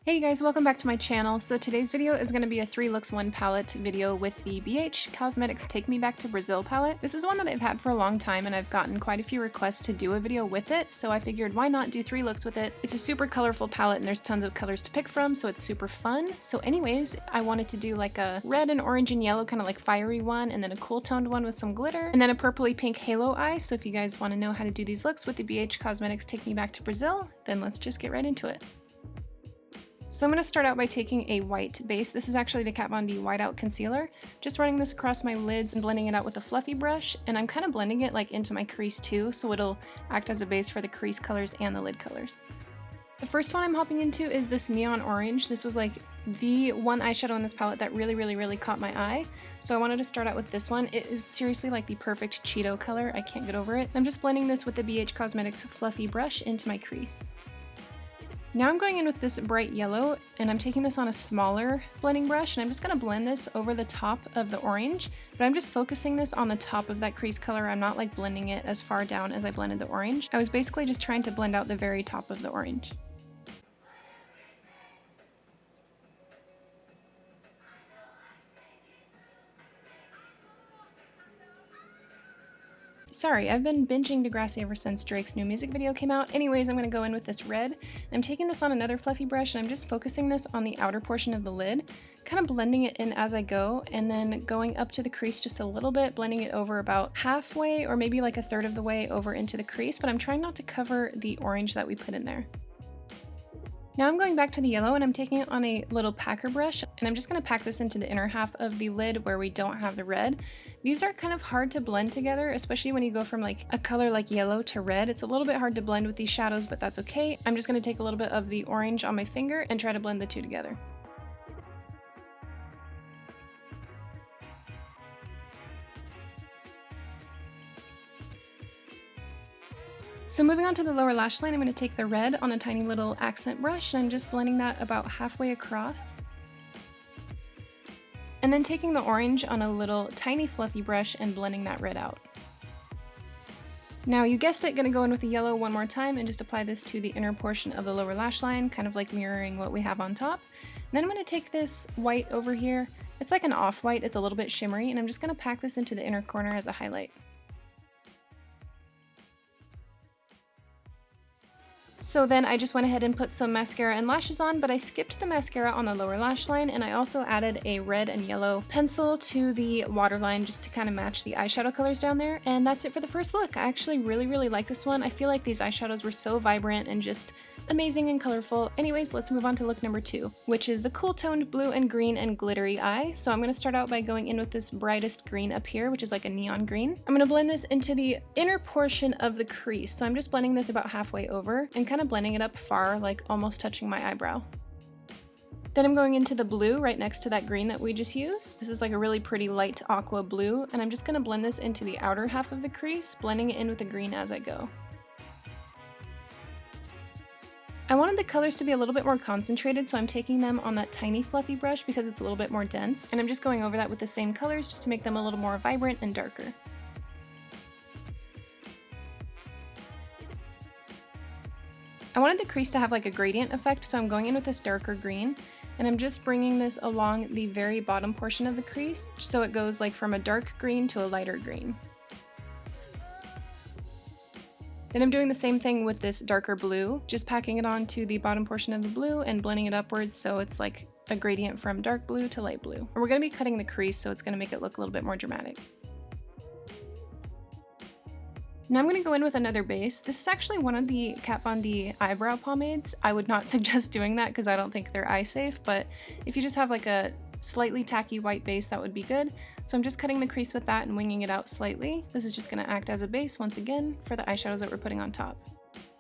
Hey guys, welcome back to my channel. So today's video is going to be a 3 looks 1 palette video with the BH Cosmetics Take Me Back to Brazil palette. This is one that I've had for a long time and I've gotten quite a few requests to do a video with it, so I figured why not do 3 looks with it. It's a super colorful palette and there's tons of colors to pick from, so it's super fun. So anyways, I wanted to do like a red and orange and yellow kind of like fiery one, and then a cool toned one with some glitter, and then a purpley pink halo eye. So if you guys want to know how to do these looks with the BH Cosmetics Take Me Back to Brazil, then let's just get right into it. So I'm going to start out by taking a white base. This is actually the Kat Von D Whiteout Concealer. Just running this across my lids and blending it out with a fluffy brush, and I'm kind of blending it like into my crease too, so it'll act as a base for the crease colors and the lid colors. The first one I'm hopping into is this neon orange. This was like the one eyeshadow in this palette that really caught my eye, so I wanted to start out with this one. It is seriously like the perfect Cheeto color. I can't get over it. I'm just blending this with the BH Cosmetics fluffy brush into my crease. Now I'm going in with this bright yellow, and I'm taking this on a smaller blending brush, and I'm just going to blend this over the top of the orange, but I'm just focusing this on the top of that crease color. I'm not like blending it as far down as I blended the orange. I was basically just trying to blend out the very top of the orange. Sorry, I've been binging Degrassi ever since Drake's new music video came out. Anyways, I'm going to go in with this red. I'm taking this on another fluffy brush, and I'm just focusing this on the outer portion of the lid, kind of blending it in as I go, and then going up to the crease just a little bit, blending it over about halfway or maybe like a third of the way over into the crease, but I'm trying not to cover the orange that we put in there. Now I'm going back to the yellow, and I'm taking it on a little packer brush, and I'm just going to pack this into the inner half of the lid where we don't have the red. These are kind of hard to blend together, especially when you go from like a color like yellow to red. It's a little bit hard to blend with these shadows, but that's okay. I'm just going to take a little bit of the orange on my finger and try to blend the two together. So moving on to the lower lash line, I'm going to take the red on a tiny little accent brush, and I'm just blending that about halfway across. And then taking the orange on a little tiny fluffy brush and blending that red out. Now you guessed it, going to go in with the yellow one more time and just apply this to the inner portion of the lower lash line, kind of like mirroring what we have on top. And then I'm going to take this white over here. It's like an off-white, it's a little bit shimmery, and I'm just going to pack this into the inner corner as a highlight. So then I just went ahead and put some mascara and lashes on, but I skipped the mascara on the lower lash line, and I also added a red and yellow pencil to the waterline just to kind of match the eyeshadow colors down there. And that's it for the first look. I actually really like this one. I feel like these eyeshadows were so vibrant and just amazing and colorful. Anyways, let's move on to look number 2, which is the cool toned blue and green and glittery eye. So I'm going to start out by going in with this brightest green up here, which is like a neon green. I'm going to blend this into the inner portion of the crease. So I'm just blending this about halfway over and kind of blending it up far, like almost touching my eyebrow. Then I'm going into the blue right next to that green that we just used. This is like a really pretty light aqua blue, and I'm just going to blend this into the outer half of the crease, blending it in with the green as I go. I wanted the colors to be a little bit more concentrated, so I'm taking them on that tiny fluffy brush because it's a little bit more dense, and I'm just going over that with the same colors just to make them a little more vibrant and darker. I wanted the crease to have like a gradient effect, so I'm going in with this darker green, and I'm just bringing this along the very bottom portion of the crease, so it goes like from a dark green to a lighter green. Then I'm doing the same thing with this darker blue, just packing it onto the bottom portion of the blue and blending it upwards so it's like a gradient from dark blue to light blue. And we're going to be cutting the crease, so it's going to make it look a little bit more dramatic. Now I'm going to go in with another base. This is actually one of the Kat Von D eyebrow pomades. I would not suggest doing that because I don't think they're eye safe, but if you just have like a slightly tacky white base, that would be good. So I'm just cutting the crease with that and winging it out slightly. This is just going to act as a base once again for the eyeshadows that we're putting on top.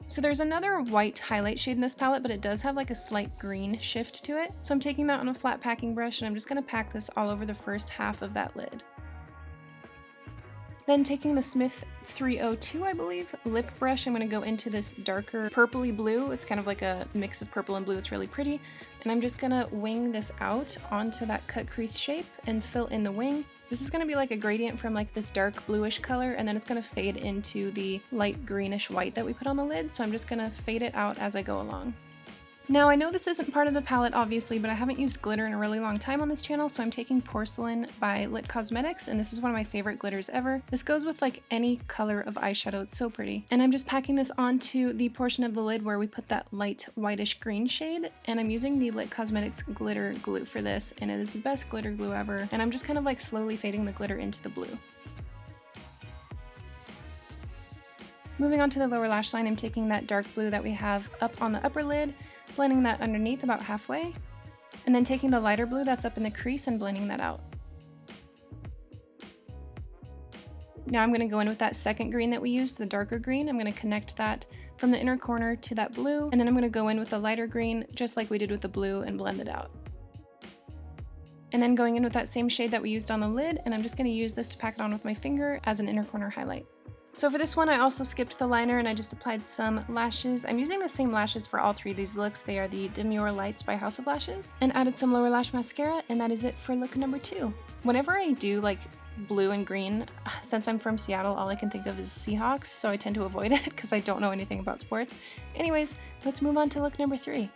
So there's another white highlight shade in this palette, but it does have like a slight green shift to it. So I'm taking that on a flat packing brush, and I'm just going to pack this all over the first half of that lid. Then taking the Smith 302, I believe, lip brush, I'm going to go into this darker purpley blue. It's kind of like a mix of purple and blue. It's really pretty. And I'm just going to wing this out onto that cut crease shape and fill in the wing. This is going to be like a gradient from like this dark bluish color, and then it's going to fade into the light greenish white that we put on the lid. So I'm just going to fade it out as I go along. Now I know this isn't part of the palette obviously, but I haven't used glitter in a really long time on this channel, so I'm taking Porcelain by Lit Cosmetics, and this is one of my favorite glitters ever. This goes with like any color of eyeshadow, it's so pretty. And I'm just packing this onto the portion of the lid where we put that light whitish green shade, and I'm using the Lit Cosmetics glitter glue for this, and it is the best glitter glue ever, and I'm just kind of like slowly fading the glitter into the blue. Moving on to the lower lash line, I'm taking that dark blue that we have up on the upper lid, blending that underneath about halfway, and then taking the lighter blue that's up in the crease and blending that out. Now I'm going to go in with that second green that we used, the darker green. I'm going to connect that from the inner corner to that blue, and then I'm going to go in with the lighter green just like we did with the blue and blend it out. And then going in with that same shade that we used on the lid, and I'm just going to use this to pack it on with my finger as an inner corner highlight. So for this one, I also skipped the liner and I just applied some lashes. I'm using the same lashes for all three of these looks. They are the Demure Lights by House of Lashes, and added some lower lash mascara, and that is it for look number 2. Whenever I do like blue and green, since I'm from Seattle, all I can think of is Seahawks, so I tend to avoid it because I don't know anything about sports. Anyways, let's move on to look number 3.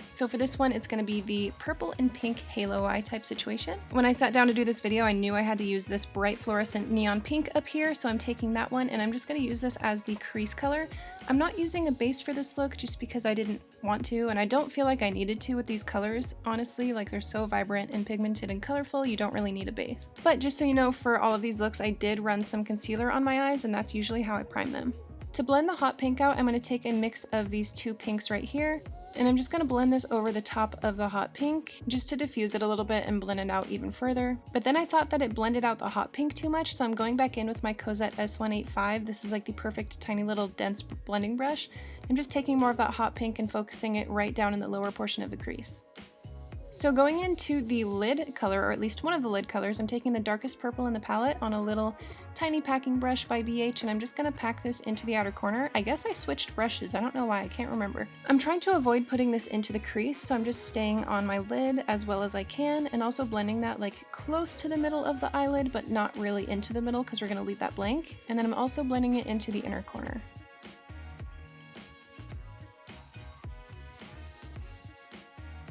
So for this one, it's going to be the purple and pink halo eye type situation. When I sat down to do this video, I knew I had to use this bright fluorescent neon pink up here, so I'm taking that one, and I'm just going to use this as the crease color. I'm not using a base for this look just because I didn't want to, and I don't feel like I needed to with these colors. Honestly, like they're so vibrant and pigmented and colorful, you don't really need a base. But just so you know, for all of these looks, I did run some concealer on my eyes, and that's usually how I prime them. To blend the hot pink out, I'm going to take a mix of these two pinks right here, and I'm just going to blend this over the top of the hot pink just to diffuse it a little bit and blend it out even further. But then I thought that it blended out the hot pink too much, so I'm going back in with my Cosette S185. This is like the perfect tiny little dense blending brush. I'm just taking more of that hot pink and focusing it right down in the lower portion of the crease. So going into the lid color, or at least one of the lid colors, I'm taking the darkest purple in the palette on a little tiny packing brush by BH, and I'm just going to pack this into the outer corner. I guess I switched brushes, I don't know why, I can't remember. I'm trying to avoid putting this into the crease, so I'm just staying on my lid as well as I can, and also blending that like close to the middle of the eyelid, but not really into the middle because we're going to leave that blank. And then I'm also blending it into the inner corner.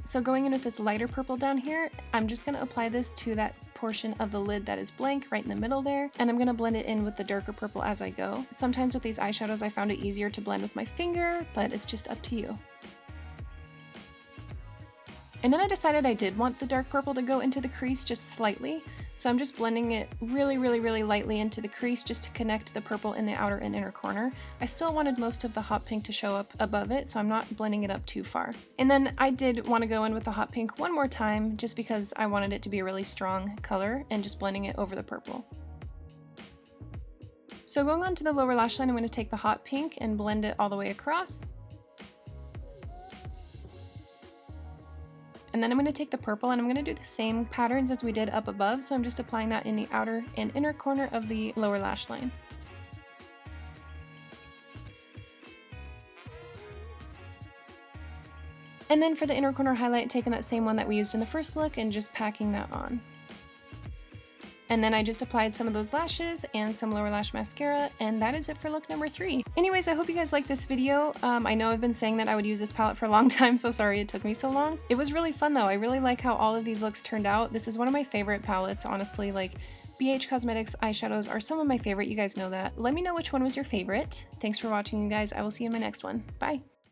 So going in with this lighter purple down here, I'm just going to apply this to that portion of the lid that is blank right in the middle there, and I'm going to blend it in with the darker purple as I go. Sometimes with these eyeshadows I found it easier to blend with my finger, but it's just up to you. And then I decided I did want the dark purple to go into the crease just slightly, so I'm just blending it really lightly into the crease just to connect the purple in the outer and inner corner. I still wanted most of the hot pink to show up above it, so I'm not blending it up too far. And then I did want to go in with the hot pink one more time just because I wanted it to be a really strong color, and just blending it over the purple. So going on to the lower lash line, I'm going to take the hot pink and blend it all the way across. And then I'm going to take the purple and I'm going to do the same patterns as we did up above, so I'm just applying that in the outer and inner corner of the lower lash line. And then for the inner corner highlight, taking that same one that we used in the first look and just packing that on. And then I just applied some of those lashes and some lower lash mascara, and that is it for look number 3. Anyways, I hope you guys liked this video. I know I've been saying that I would use this palette for a long time, so sorry it took me so long. It was really fun though. I really like how all of these looks turned out. This is one of my favorite palettes, honestly. Like, BH Cosmetics eyeshadows are some of my favorite, you guys know that. Let me know which one was your favorite. Thanks for watching, you guys. I will see you in my next one. Bye!